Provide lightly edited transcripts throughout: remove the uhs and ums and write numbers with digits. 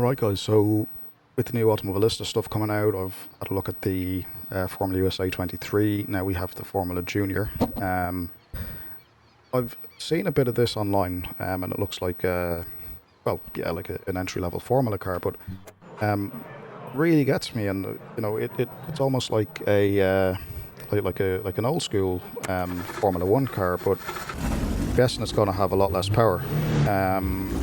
Alright guys, so with the new Automobilista stuff coming out, I've had a look at the Formula USA 23, now we have the Formula Junior. I've seen a bit of this online and it looks like, well, yeah, like an entry-level Formula car, but really gets me, and you know, it's almost like a like an old school Formula 1 car, but I'm guessing it's going to have a lot less power.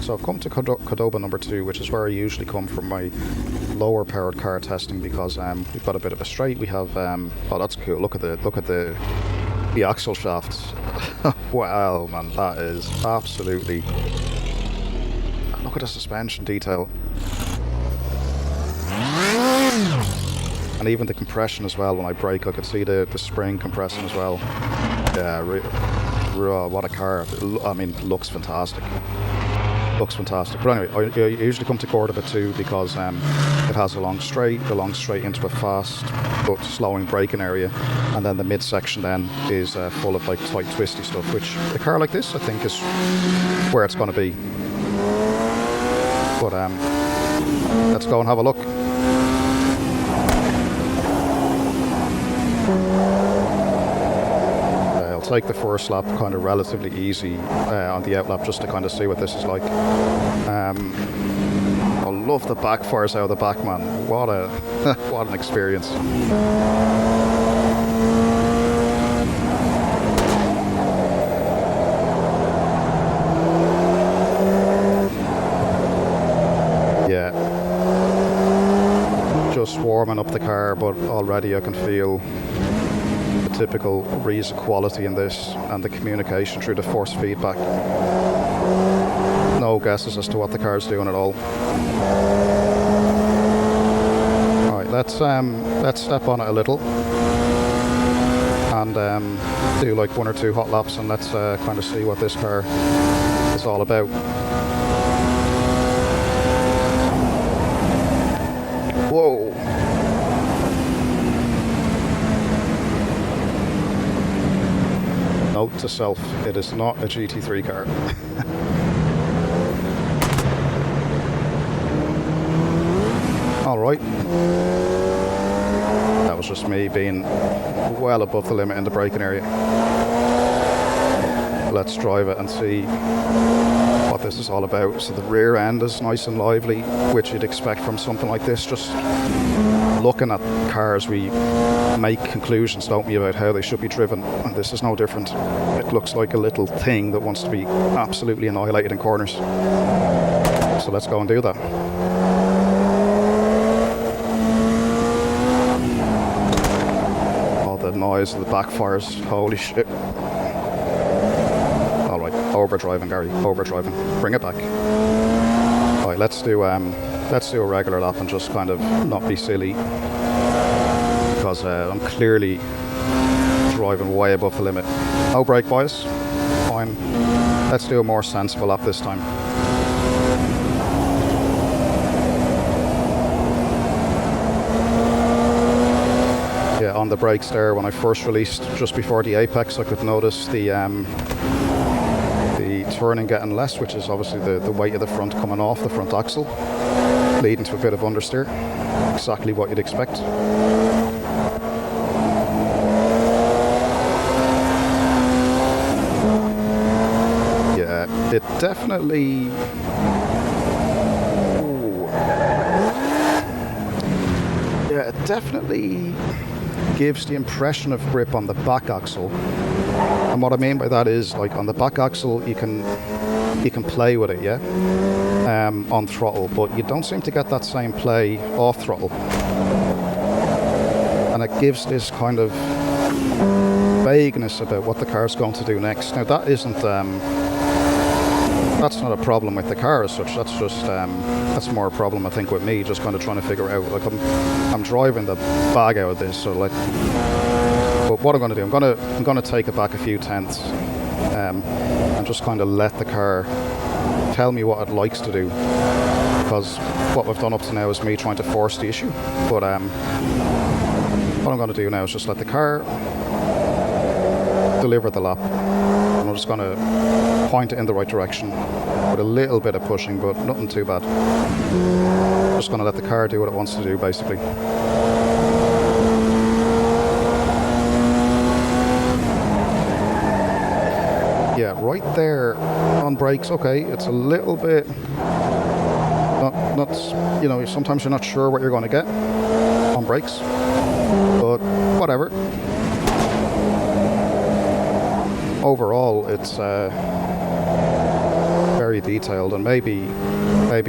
So I've come to Cordoba number 2, which is where I usually come from my lower powered car testing, because we've got a bit of a straight. We have oh, that's cool. Look at the axle shafts. Wow, man, that is absolutely. Look at the suspension detail. And even the compression as well. When I brake, I could see the spring compressing as well. Yeah, what a car. I mean, it looks fantastic. Looks fantastic. But anyway, I usually come to Cordoba 2 because it has a long straight into a fast but slowing braking area, and then the midsection then is full of like tight twisty stuff, which a car like this I think is where it's going to be. But let's go and have a look. I'll take the first lap kind of relatively easy on the outlap just to kind of see what this is like. I love the backfires out of the back, man. What a what an experience. Yeah. Just warming up the car, but already I can feel the typical Reza quality in this, and the communication through the force feedback. No guesses as to what the car's doing at all. Alright, let's step on it a little and do like 1 or 2 hot laps, and let's kind of see what this car is all about. Whoa! Note to self, it is not a GT3 car. Alright. That was just me being well above the limit in the braking area. Let's drive it and see what this is all about. So the rear end is nice and lively, which you'd expect from something like this. Just looking at cars, we make conclusions, don't we, about how they should be driven, and this is no different. It looks like a little thing that wants to be absolutely annihilated in corners. So let's go and do that. Oh, the noise of the backfires, holy shit. Alright, overdriving, Gary, overdriving. Bring it back. Alright, let's do a regular lap and just kind of not be silly, because I'm clearly driving way above the limit. No brake bias, fine. Let's do a more sensible lap this time. Yeah, on the brakes there, when I first released just before the apex, I could notice the turning getting less, which is obviously the weight of the front coming off the front axle, leading to a bit of understeer. Exactly what you'd expect. Yeah, it definitely... Ooh. Yeah, it definitely gives the impression of grip on the back axle. And what I mean by that is, like, on the back axle you can play with it, yeah, on throttle, but you don't seem to get that same play off throttle, and it gives this kind of vagueness about what the car's going to do next. Now that isn't that's not a problem with the car as such. That's just that's more a problem, I think, with me, just kind of trying to figure out, like, I'm driving the bag out of this, so like, but what I'm going to do, I'm going to take it back a few tenths and just kind of let the car tell me what it likes to do, because what we've done up to now is me trying to force the issue. But what I'm going to do now is just let the car deliver the lap, and I'm just going to point it in the right direction with a little bit of pushing, but nothing too bad. Just going to let the car do what it wants to do, basically. Yeah, right there on brakes, okay, it's a little bit, not, you know, sometimes you're not sure what you're going to get on brakes, but whatever. Overall, it's very detailed, and maybe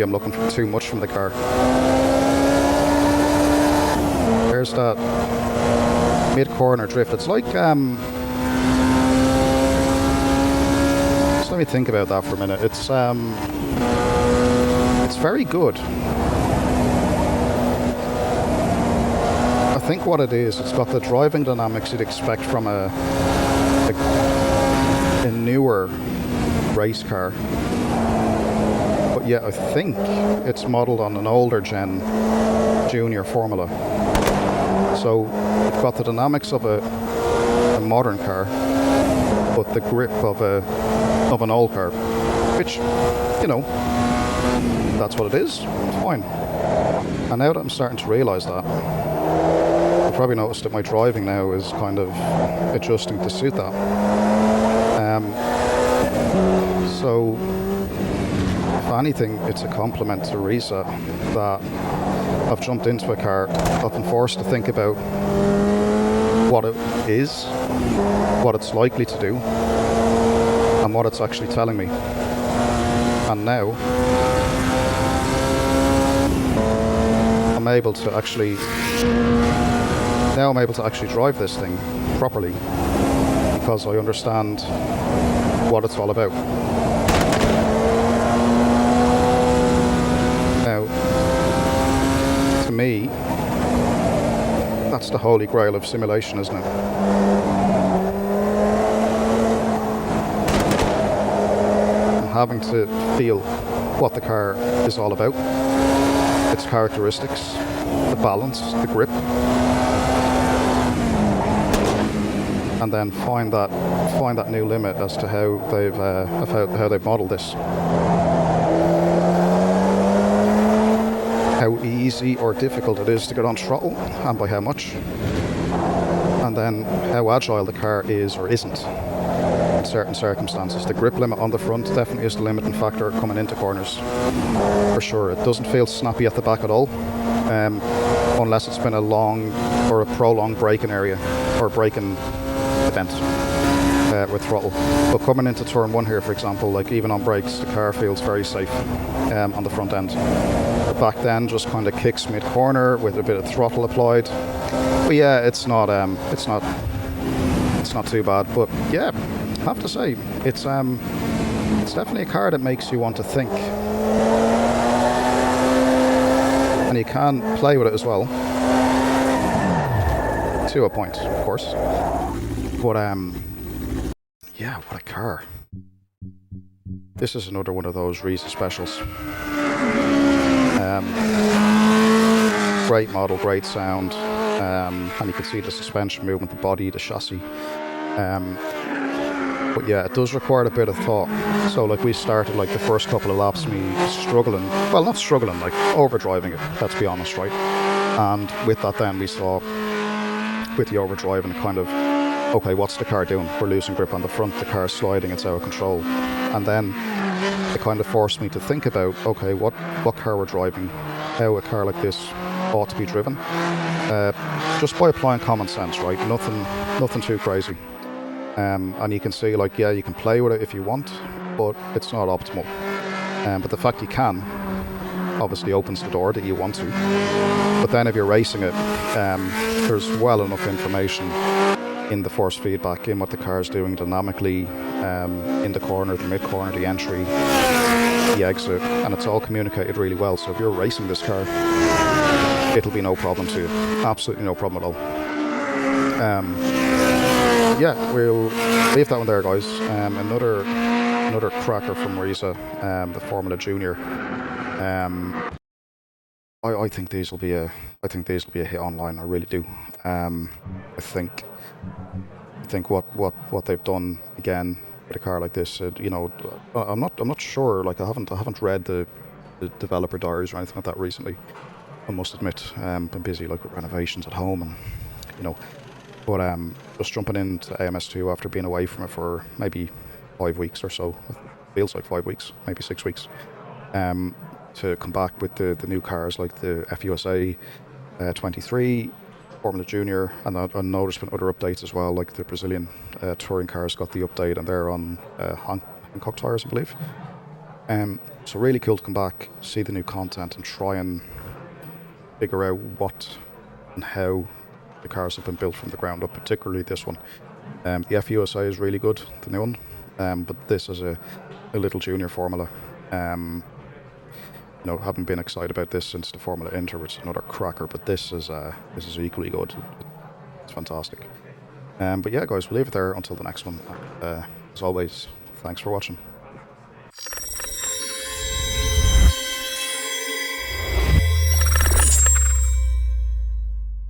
I'm looking for too much from the car. There's that mid-corner drift. It's like, let me think about that for a minute. It's very good. I think what it is, it's got the driving dynamics you'd expect from a newer race car. But yeah, I think it's modelled on an older gen junior Formula. So it's got the dynamics of a modern car, but the grip of an old car, which, you know, that's what it is. It's fine. And now that I'm starting to realise that, I've probably noticed that my driving now is kind of adjusting to suit that. So, if anything, it's a compliment to Risa that I've jumped into a car, I've been forced to think about what it is, what it's likely to do, and what it's actually telling me. And now I'm able to actually drive this thing properly, because I understand what it's all about. Now, to me, that's the holy grail of simulation, isn't it? Having to feel what the car is all about, its characteristics, the balance, the grip, and then find that new limit as to how they've modelled this. How easy or difficult it is to get on throttle, and by how much, and then how agile the car is or isn't in certain circumstances. The grip limit on the front definitely is the limiting factor coming into corners, for sure. It doesn't feel snappy at the back at all, unless it's been a long or a prolonged braking area or braking event with throttle. But coming into turn 1 here, for example, like even on brakes, the car feels very safe on the front end. The back then just kind of kicks mid-corner with a bit of throttle applied. But yeah, it's not too bad. But yeah, I have to say, it's definitely a car that makes you want to think, and you can play with it as well, to a point, of course. But yeah, what a car! This is another one of those Risa specials. Great model, great sound, and you can see the suspension movement, the body, the chassis. But yeah, it does require a bit of thought. So like we started like the first couple of laps, me struggling, well not struggling, like overdriving it, let's be honest, right? And with that then we saw, with the overdriving, kind of, okay, what's the car doing? We're losing grip on the front, the car's sliding, it's out of control. And then it kind of forced me to think about, okay, what car we're driving, how a car like this ought to be driven. Just by applying common sense, right? Nothing too crazy. And you can see, like, yeah, you can play with it if you want, but it's not optimal. But the fact you can obviously opens the door that you want to. But then if you're racing it, there's well enough information in the force feedback, in what the car's doing dynamically, in the corner, the mid-corner, the entry, the exit, and it's all communicated really well. So if you're racing this car, it'll be no problem to you. Absolutely no problem at all. Yeah, we'll leave that one there, guys. Another cracker from Risa, the Formula Junior. I think these will be a hit online. I really do. I think what they've done again with a car like this. You know, I'm not sure. Like I haven't read the developer diaries or anything like that recently. I must admit, been busy like with renovations at home, and you know. But just jumping into AMS2 after being away from it for maybe 5 weeks or so. It feels like 5 weeks, maybe 6 weeks. To come back with the new cars like the FUSA 23, Formula Junior, and I noticed with other updates as well, like the Brazilian touring cars got the update, and they're on Hankook tires, I believe. So really cool to come back, see the new content, and try and figure out what and how the cars have been built from the ground up, particularly this one. The FUSA is really good, the new one, but this is a little junior Formula. You know, haven't been excited about this since the Formula Inter, which is another cracker, but this is equally good. It's fantastic. But yeah, guys, we'll leave it there until the next one. As always, thanks for watching.